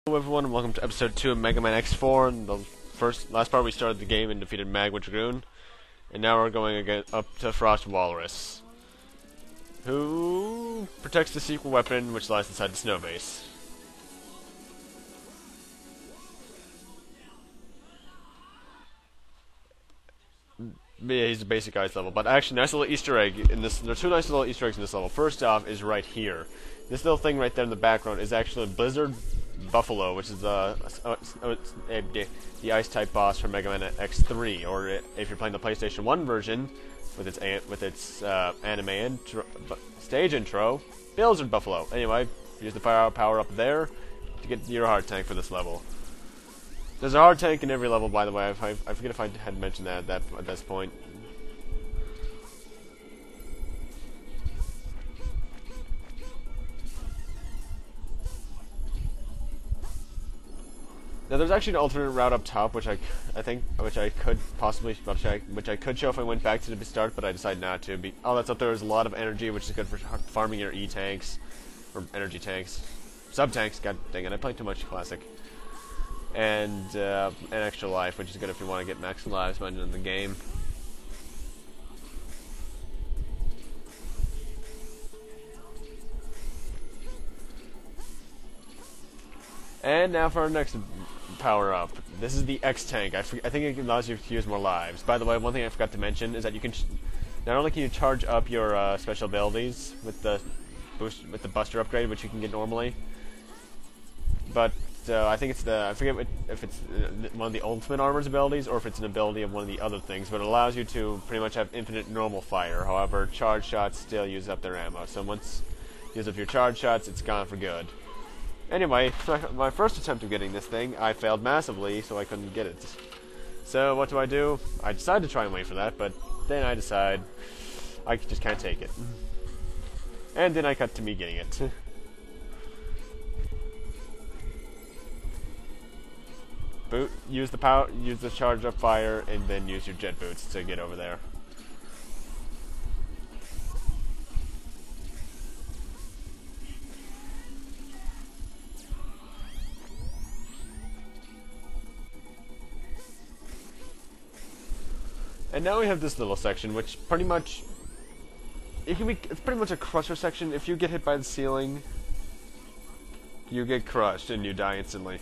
Hello everyone, and welcome to episode 2 of Megaman X4. In the last part we started the game and defeated Mag Dragoon. And now we're going again up to Frost Walrus, who protects the secret weapon which lies inside the snow base. Yeah, he's a basic ice level, but actually, nice little Easter egg in this. There are two nice little Easter eggs in this level. First off is right here. This little thing right there in the background is actually a Blizzard Buffalo, which is the ice type boss from Mega Man X3, or if you're playing the PlayStation 1 version with its anime stage intro, Blizzard Buffalo. Anyway, use the fire power up there to get your hard tank for this level. There's a hard tank in every level, by the way. I forget if I had mentioned that at this point. Now, there's actually an alternate route up top, which I could show if I went back to the start, but I decided not to. All that's up there is a lot of energy, which is good for farming your E tanks or energy tanks, sub tanks. God dang it, I played too much classic. And an extra life, which is good if you want to get max lives by the end of the game. And now for our next power up. This is the X tank. I think it allows you to use more lives. By the way, one thing I forgot to mention is that you can not only can you charge up your special abilities with the Buster upgrade, which you can get normally, but I think it's I forget if it's one of the Ultimate Armor's abilities or if it's an ability of one of the other things, but it allows you to pretty much have infinite normal fire. However, charge shots still use up their ammo, so once you use up your charge shots, it's gone for good. Anyway, my first attempt of getting this thing, I failed massively, so I couldn't get it. So what do? I decide to try and wait for that, but then I decide I just can't take it. And then I cut to me getting it. Use the charge up fire, and then use your jet boots to get over there. And now we have this little section, which it's pretty much a crusher section. If you get hit by the ceiling, you get crushed and you die instantly.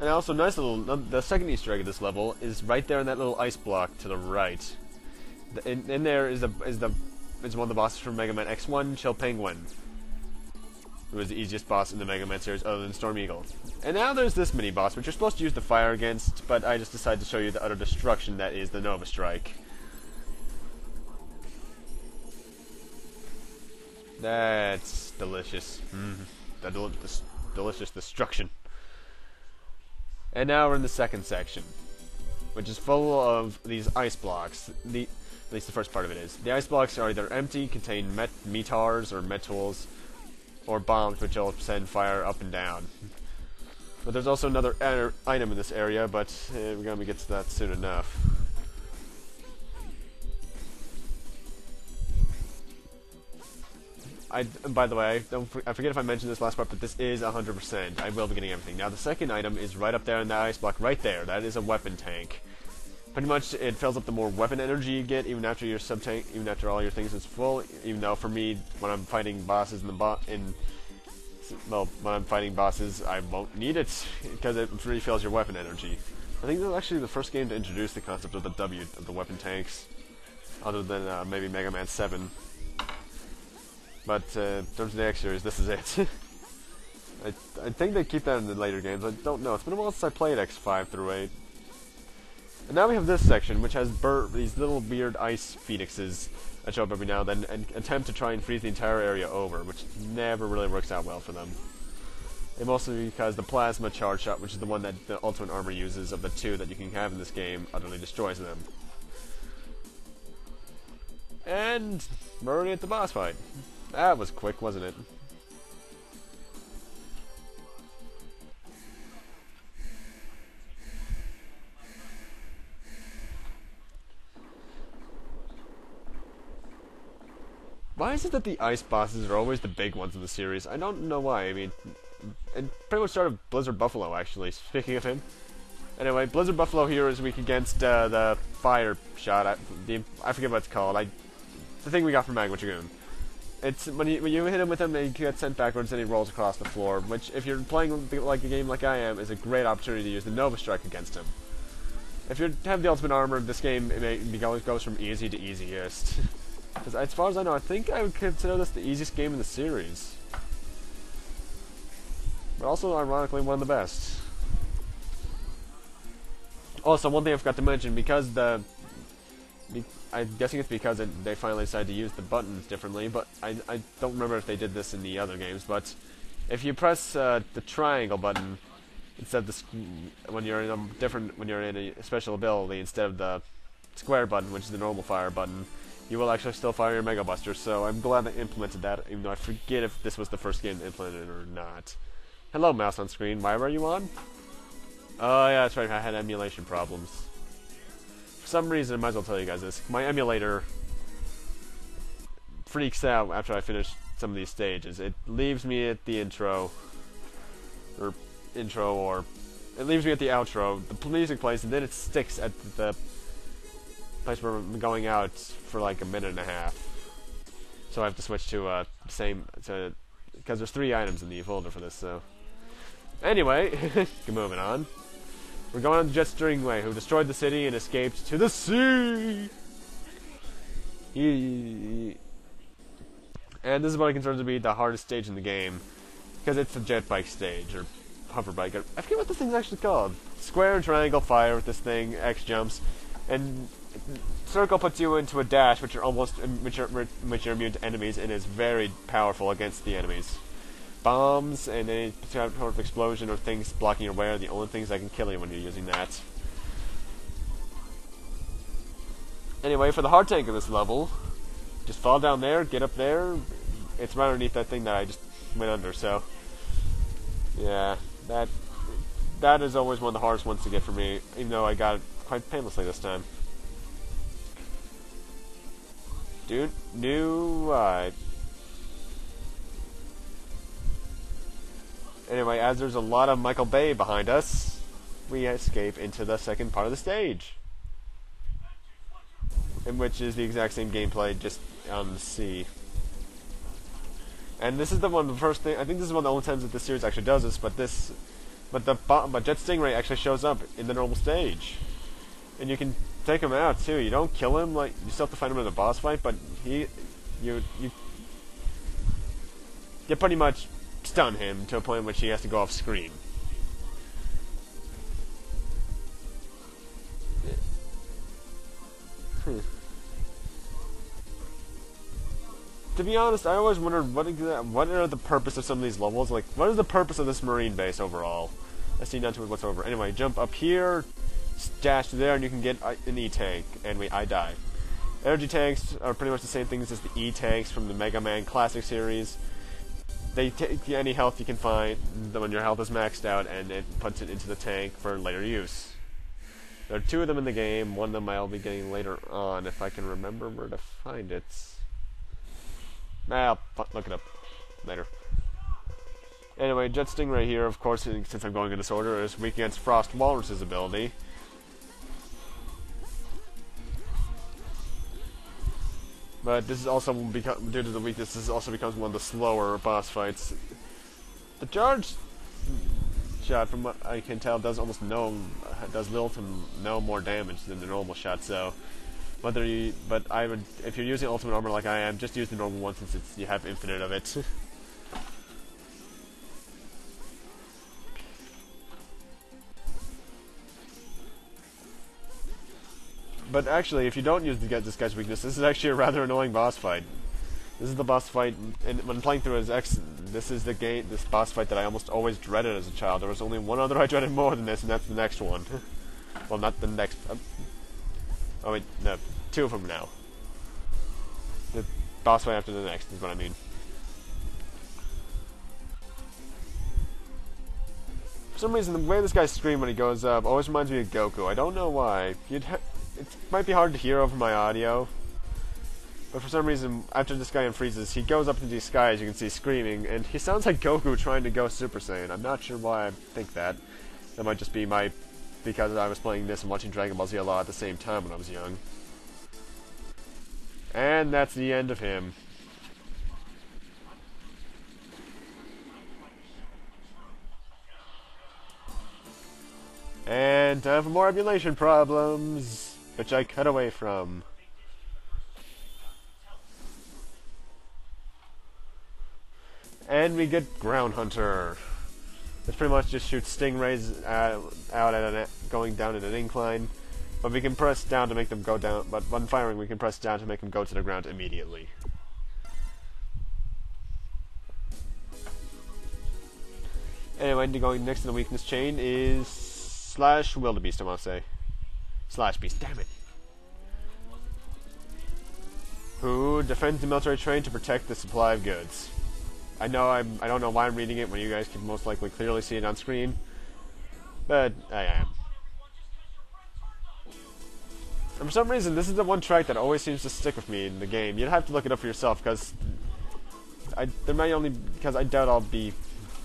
And also, the second Easter egg of this level is right there in that little ice block to the right. In there is one of the bosses from Mega Man X1, Chill Penguin, who is the easiest boss in the Mega Man series other than Storm Eagle. And now there's this mini boss, which you're supposed to use the fire against, but I just decided to show you the utter destruction that is the Nova Strike. That's delicious. Delicious destruction. And now we're in the second section, which is full of these ice blocks. At least the first part of it is. The ice blocks are either empty, contain metars or metals, or bombs which will send fire up and down. But there's also another item in this area, but we're going to get to that soon enough. By the way, I forget if I mentioned this last part, but this is 100%. I will be getting everything. Now, the second item is right up there in the ice block, right there. That is a weapon tank. Pretty much, it fills up the more weapon energy you get, even after your sub-tank, even after all your things is full. Even though, for me, when I'm fighting bosses when I'm fighting bosses, I won't need it, because it refills your weapon energy. I think this is actually the first game to introduce the concept of the weapon tanks, other than maybe Mega Man 7. But in terms of the X series, this is it. I think they keep that in the later games. I don't know. It's been a while since I played X5 through 8. And now we have this section, which has these little weird ice phoenixes that show up every now and then and attempt to try and freeze the entire area over, which never really works out well for them. And mostly because the plasma charge shot, which is the one that the Ultimate Armor uses of the two that you can have in this game, utterly destroys them. And we're already at the boss fight. That was quick, wasn't it? is it that the ice bosses are always the big ones in the series? I don't know why. I mean, it pretty much started with Blizzard Buffalo, actually. Speaking of him. Anyway, Blizzard Buffalo here is weak against the fire shot. I forget what it's called. The thing we got from Magma Dragoon. It's when you hit him with him, he gets sent backwards and he rolls across the floor. Which, if you're playing like a game like I am, is a great opportunity to use the Nova Strike against him. If you have the ultimate armor, this game goes from easy to easiest. Because as far as I know, I think I would consider this the easiest game in the series. But also, ironically, one of the best. Also, one thing I forgot to mention, because I'm guessing it's because they finally decided to use the buttons differently, but I don't remember if they did this in the other games, but if you press the triangle button instead of when you're in a special ability instead of the square button, which is the normal fire button, you will actually still fire your Mega Buster, so I'm glad they implemented that, even though I forget if this was the first game to implement it or not. Hello, mouse on screen. Why were you on? Oh, yeah, that's right. I had emulation problems. For some reason, I might as well tell you guys this. My emulator freaks out after I finish some of these stages. It leaves me at the intro, or it leaves me at the outro. The music plays, and then it sticks at the place where I'm going out for like a minute and a half. So I have to switch to because there's 3 items in the folder for this. So anyway, moving on. We're going on the Jet Stringway, who destroyed the city and escaped to the sea. And this is what I consider to be the hardest stage in the game, because it's the jet bike stage, or hover bike. I forget what this thing's actually called. Square and triangle fire with this thing, X jumps, and circle puts you into a dash, which you're immune to enemies, and is very powerful against the enemies. Bombs and any sort of explosion or things blocking your way are the only things that can kill you when you're using that. Anyway, for the hard tank of this level, just fall down there, get up there. It's right underneath that thing that I just went under, so yeah, that is always one of the hardest ones to get for me, even though I got it quite painlessly this time. Dude, Anyway, as there's a lot of Michael Bay behind us, we escape into the second part of the stage, in which is the exact same gameplay, just on the sea. And this is the first thing. I think this is one of the only times that this series actually does this. But Jet Stingray actually shows up in the normal stage, and you can take him out too. You don't kill him, like you still have to fight him in the boss fight, but you pretty much stun him to a point in which he has to go off screen. To be honest, I always wondered what are the purpose of some of these levels. Like, what is the purpose of this marine base overall? I see none to it whatsoever. Anyway, jump up here, dash there, and you can get an E-tank, and I die. Energy tanks are pretty much the same things as the E-tanks from the Megaman Classic series. They take any health you can find when your health is maxed out, and it puts it into the tank for later use. There are 2 of them in the game. One of them I'll be getting later on, if I can remember where to find it. I'll look it up later. Anyway, Jet Stingray here, of course, since I'm going in this order, is weak against Frost Walrus's ability. But this is also due to the weakness, this also becomes one of the slower boss fights. The charge shot, from what I can tell, does little to no more damage than the normal shot. So, if you're using ultimate armor like I am, just use the normal one since you have infinite of it. But actually, if you don't use this guy's weakness, this is actually a rather annoying boss fight. This is the boss fight, and when playing through as X, this is this boss fight that I almost always dreaded as a child. There was only one other I dreaded more than this, and that's the next one. Well, not the next. Oh wait, no, 2 of them now. The boss fight after the next is what I mean. For some reason, the way this guy screams when he goes up always reminds me of Goku. I don't know why. It might be hard to hear over my audio, But for some reason, after this guy unfreezes, he goes up into the sky, as you can see, screaming, and he sounds like Goku trying to go Super Saiyan. I'm not sure why I think that. That might just be because I was playing this and watching Dragon Ball Z a lot at the same time when I was young. And that's the end of him. And time for more emulation problems, which I cut away from. And we get Ground Hunter, which pretty much just shoots stingrays out at going down in an incline. But we can press down to make them go down. But when firing, we can press down to make them go to the ground immediately. Anyway, going next in the weakness chain is Slash Wildebeest, I want to say. Slash Beast, damn it. Who defends the military train to protect the supply of goods. I don't know why I'm reading it when you guys can most likely clearly see it on screen, but I am. And for some reason, this is the one track that always seems to stick with me in the game. You'd have to look it up for yourself, because I doubt I'll be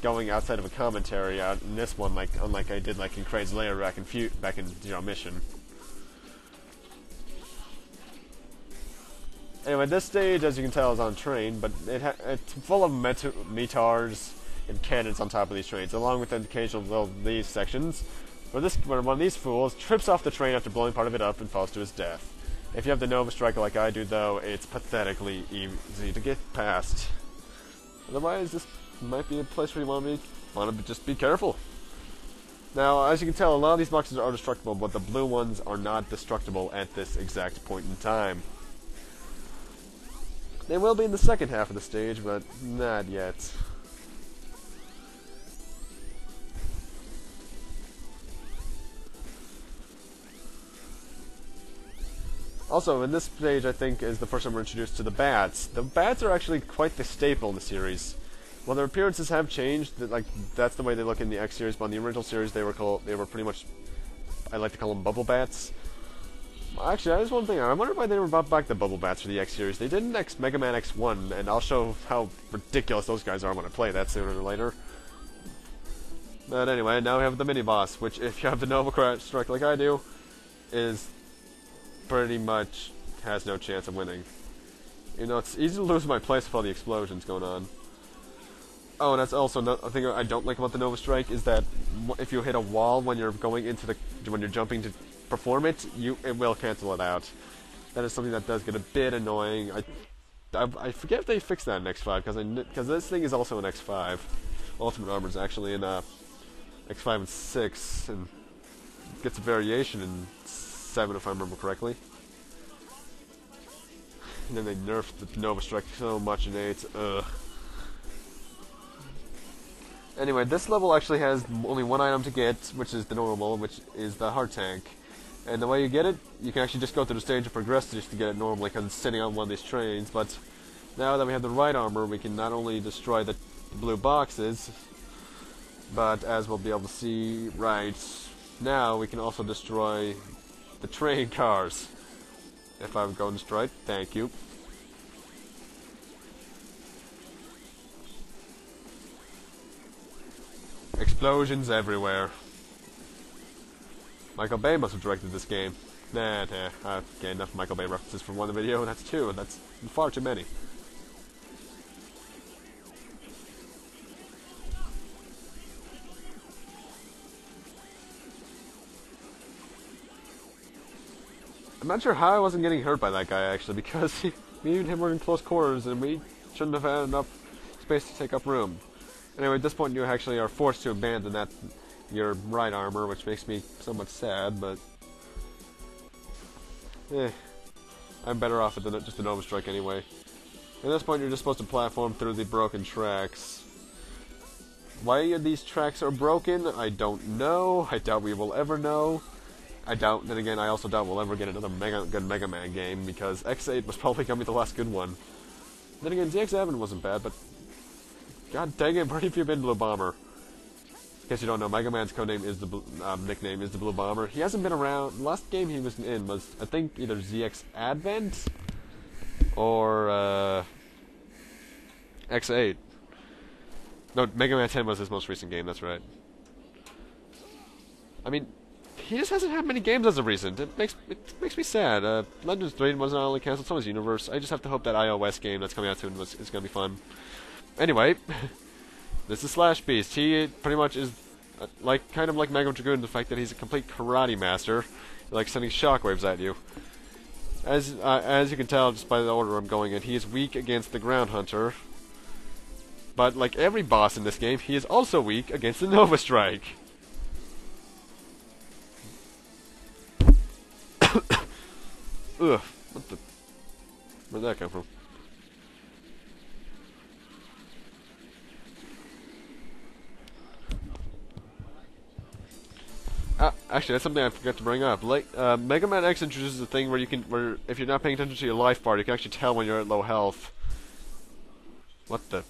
going outside of a commentary out in this one, unlike I did in Crane's Lair back in Zero Mission. Anyway, this stage, as you can tell, is on a train, but it's full of meteors and cannons on top of these trains, along with the occasional little these sections, where one of these fools trips off the train after blowing part of it up and falls to his death. If you have the Nova Striker like I do, though, it's pathetically easy to get past. Otherwise, this might be a place where you want to just be careful. Now, as you can tell, a lot of these boxes are destructible, but the blue ones are not destructible at this exact point in time. They will be in the second half of the stage, but not yet. Also, in this stage, I think, is the first time we're introduced to the bats. The bats are actually quite the staple in the series. While their appearances have changed, that's the way they look in the X series, but in the original series they were pretty much, I like to call them bubble bats. Actually, that is one thing. I wonder why they were brought back the bubble bats for the X series. They did in Megaman X1, and I'll show how ridiculous those guys are when I play that sooner or later. But anyway, now we have the mini-boss, which, if you have the Nova Strike like I do, is pretty much has no chance of winning. You know, it's easy to lose my place with all the explosions going on. Oh, and that's also a thing I don't like about the Nova Strike, is that if you hit a wall when you're when you're jumping to perform it, it will cancel it out. That is something that does get a bit annoying. I forget if they fixed that in X5, because this thing is also in X5. Ultimate Armor is actually in X5 and 6, and gets a variation in 7 if I remember correctly. And then they nerfed the Nova Strike so much in 8. Ugh. Anyway, this level actually has only one item to get, which is the normal, which is the heart tank. And the way you get it, you can actually just go through the stage and progress just to get it normally, because it's sitting on one of these trains. But now that we have the right armor, we can not only destroy the blue boxes, but as we'll be able to see right now, we can also destroy the train cars. If I would go and destroy it, thank you. Explosions everywhere. Michael Bay must have directed this game. Nah. Okay, enough Michael Bay references for one video, and that's 2, and that's far too many. I'm not sure how I wasn't getting hurt by that guy, actually, because me and him were in close quarters, and we shouldn't have had enough space to take up room. Anyway, at this point you actually are forced to abandon your right armor, which makes me somewhat sad, but I'm better off with just a Nova Strike anyway. At this point you're just supposed to platform through the broken tracks. Why these tracks are broken, I don't know. I doubt we will ever know. Then again, I also doubt we'll ever get another good Mega Man game, because X8 was probably going to be the last good one. Then again, ZX7 wasn't bad, but god dang it, where have you been, Blue Bomber? In case you don't know, Mega Man's codename is nickname is the Blue Bomber. He hasn't been around. The last game he was in was, I think, either ZX Advent or X8. No, Mega Man 10 was his most recent game, that's right. I mean, he just hasn't had many games as of recent. It makes me sad. Legends 3 wasn't only cancelled, so was Universe. I just have to hope that iOS game that's coming out soon is going to be fun. Anyway, this is Slash Beast. He pretty much is kind of like Mega Dragoon, the fact that he's a complete karate master, like sending shockwaves at you. As you can tell just by the order I'm going in, he is weak against the Ground Hunter. But like every boss in this game, he is also weak against the Nova Strike. Ugh, what the... Where'd that come from? Actually, that's something I forgot to bring up. Like, Mega Man X introduces a thing where if you're not paying attention to your life bar, you can actually tell when you're at low health. What the...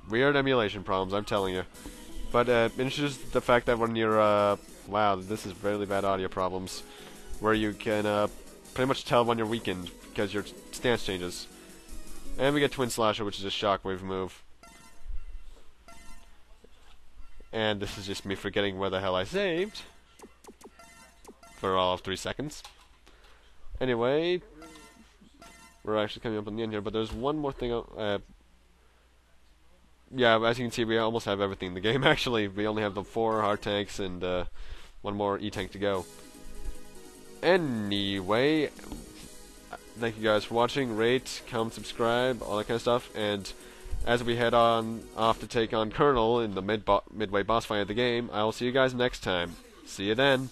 Weird emulation problems, I'm telling you. But, it introduces the fact that when you're, wow, this is really bad audio problems. Where you can, pretty much tell when you're weakened, because your stance changes. And we get Twin Slasher, which is a shockwave move. And this is just me forgetting where the hell I saved. For all of 3 seconds. Anyway, we're actually coming up on the end here, but there's one more thing. Yeah, as you can see, we almost have everything in the game, actually. We only have the 4 hard tanks and one more E-tank to go. Anyway, thank you guys for watching. Rate, comment, subscribe, all that kind of stuff. And as we head off to take on Colonel in the midway boss fight of the game, I will see you guys next time. See you then.